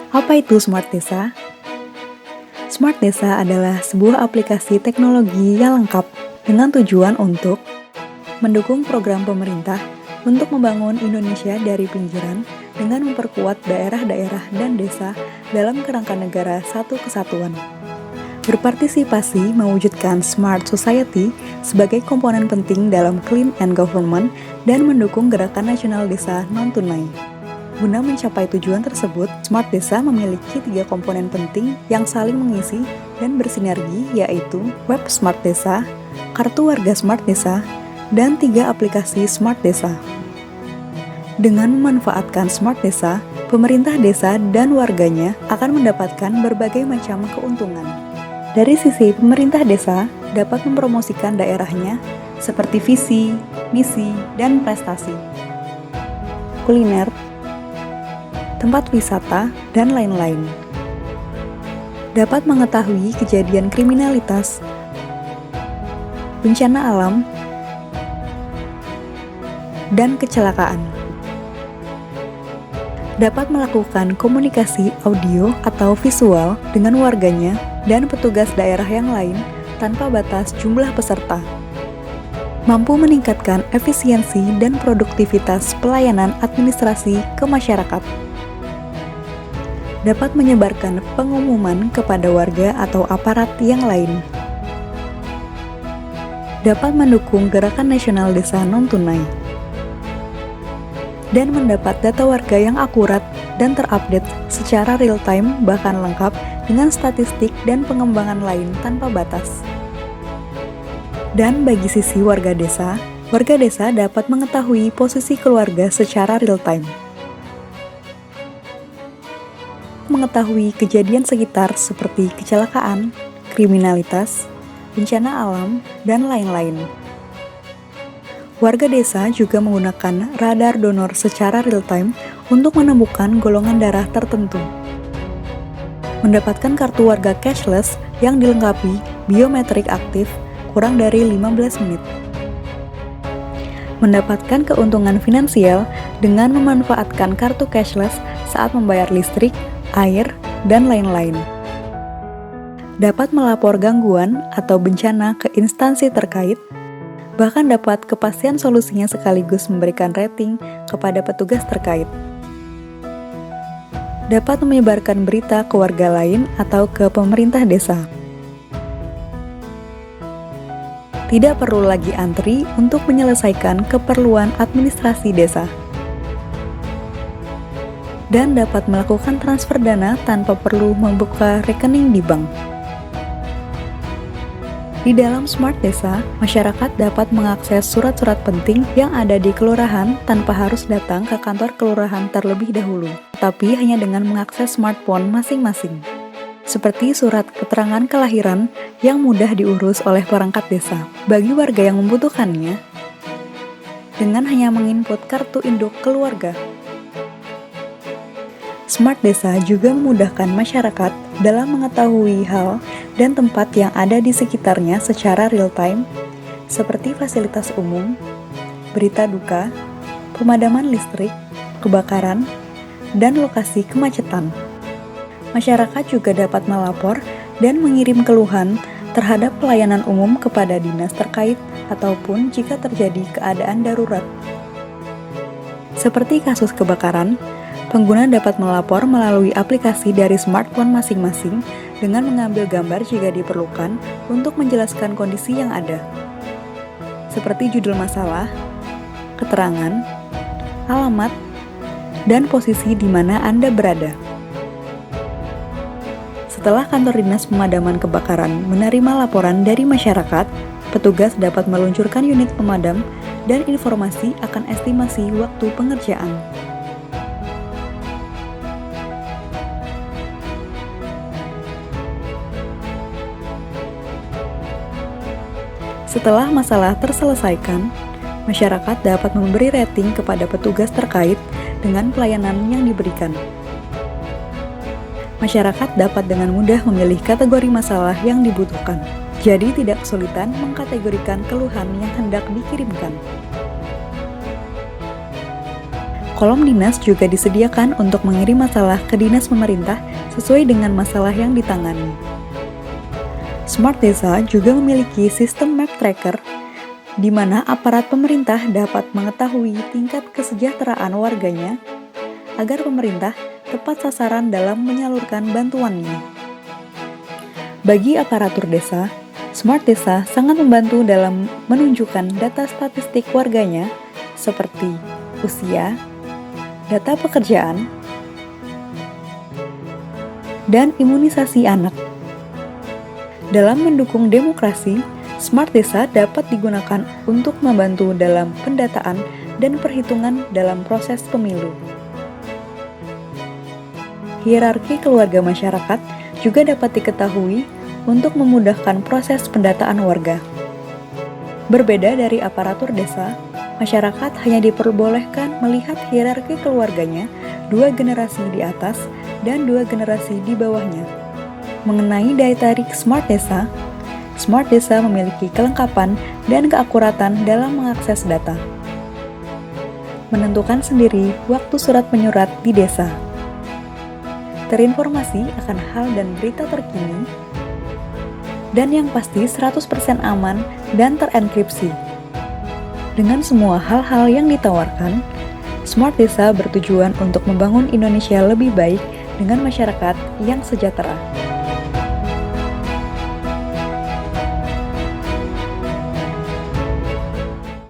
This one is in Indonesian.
Apa itu Smart Desa? Smart Desa adalah sebuah aplikasi teknologi yang lengkap dengan tujuan untuk mendukung program pemerintah untuk membangun Indonesia dari pinggiran dengan memperkuat daerah-daerah dan desa dalam kerangka negara satu kesatuan. Berpartisipasi mewujudkan Smart Society sebagai komponen penting dalam Clean and Government dan mendukung gerakan nasional desa non-tunai. Guna mencapai tujuan tersebut, Smart Desa memiliki 3 komponen penting yang saling mengisi dan bersinergi, yaitu Web Smart Desa, Kartu Warga Smart Desa, dan 3 aplikasi Smart Desa. Dengan memanfaatkan Smart Desa, pemerintah desa dan warganya akan mendapatkan berbagai macam keuntungan. Dari sisi pemerintah desa dapat mempromosikan daerahnya seperti visi, misi, dan prestasi, kuliner, tempat wisata, dan lain-lain. Dapat mengetahui kejadian kriminalitas, bencana alam, dan kecelakaan. Dapat melakukan komunikasi audio atau visual dengan warganya dan petugas daerah yang lain tanpa batas jumlah peserta. Mampu meningkatkan efisiensi dan produktivitas pelayanan administrasi ke masyarakat. Dapat menyebarkan pengumuman kepada warga atau aparat yang lain. Dapat mendukung gerakan nasional desa non-tunai. Dan mendapat data warga yang akurat dan terupdate secara real-time bahkan lengkap dengan statistik dan pengembangan lain tanpa batas. Dan bagi sisi warga desa dapat mengetahui posisi keluarga secara real-time. Mengetahui kejadian sekitar seperti kecelakaan, kriminalitas, bencana alam, dan lain-lain. Warga desa juga menggunakan radar donor secara real-time untuk menemukan golongan darah tertentu. Mendapatkan kartu warga cashless yang dilengkapi biometrik aktif kurang dari 15 menit. Mendapatkan keuntungan finansial dengan memanfaatkan kartu cashless saat membayar listrik, air, dan lain-lain. Dapat melapor gangguan atau bencana ke instansi terkait, bahkan dapat kepastian solusinya sekaligus memberikan rating kepada petugas terkait. Dapat menyebarkan berita ke warga lain atau ke pemerintah desa. Tidak perlu lagi antri untuk menyelesaikan keperluan administrasi desa. Dan dapat melakukan transfer dana tanpa perlu membuka rekening di bank. Di dalam Smart Desa, masyarakat dapat mengakses surat-surat penting yang ada di kelurahan tanpa harus datang ke kantor kelurahan terlebih dahulu, tapi hanya dengan mengakses smartphone masing-masing. Seperti surat keterangan kelahiran yang mudah diurus oleh perangkat desa bagi warga yang membutuhkannya, dengan hanya menginput kartu induk keluarga. Smart Desa juga memudahkan masyarakat dalam mengetahui hal dan tempat yang ada di sekitarnya secara real-time, seperti fasilitas umum, berita duka, pemadaman listrik, kebakaran, dan lokasi kemacetan. Masyarakat juga dapat melapor dan mengirim keluhan terhadap pelayanan umum kepada dinas terkait ataupun jika terjadi keadaan darurat. Seperti kasus kebakaran, pengguna dapat melapor melalui aplikasi dari smartphone masing-masing dengan mengambil gambar jika diperlukan untuk menjelaskan kondisi yang ada, seperti judul masalah, keterangan, alamat, dan posisi di mana Anda berada. Setelah kantor dinas pemadaman kebakaran menerima laporan dari masyarakat, petugas dapat meluncurkan unit pemadam dan informasi akan estimasi waktu pengerjaan. Setelah masalah terselesaikan, masyarakat dapat memberi rating kepada petugas terkait dengan pelayanan yang diberikan. Masyarakat dapat dengan mudah memilih kategori masalah yang dibutuhkan, jadi tidak kesulitan mengkategorikan keluhan yang hendak dikirimkan. Kolom dinas juga disediakan untuk mengirim masalah ke dinas pemerintah sesuai dengan masalah yang ditangani. Smart Desa juga memiliki sistem map tracker di mana aparat pemerintah dapat mengetahui tingkat kesejahteraan warganya agar pemerintah tepat sasaran dalam menyalurkan bantuannya. Bagi aparatur desa, Smart Desa sangat membantu dalam menunjukkan data statistik warganya seperti usia, data pekerjaan, dan imunisasi anak. Dalam mendukung demokrasi, Smart Desa dapat digunakan untuk membantu dalam pendataan dan perhitungan dalam proses pemilu. Hierarki keluarga masyarakat juga dapat diketahui untuk memudahkan proses pendataan warga. Berbeda dari aparatur desa, masyarakat hanya diperbolehkan melihat hierarki keluarganya 2 generasi di atas dan 2 generasi di bawahnya. Mengenai daya tarik Smart Desa memiliki kelengkapan dan keakuratan dalam mengakses data. Menentukan sendiri waktu surat menyurat di desa. Terinformasi akan hal dan berita terkini, dan yang pasti 100% aman dan terenkripsi. Dengan semua hal-hal yang ditawarkan, Smart Desa bertujuan untuk membangun Indonesia lebih baik dengan masyarakat yang sejahtera.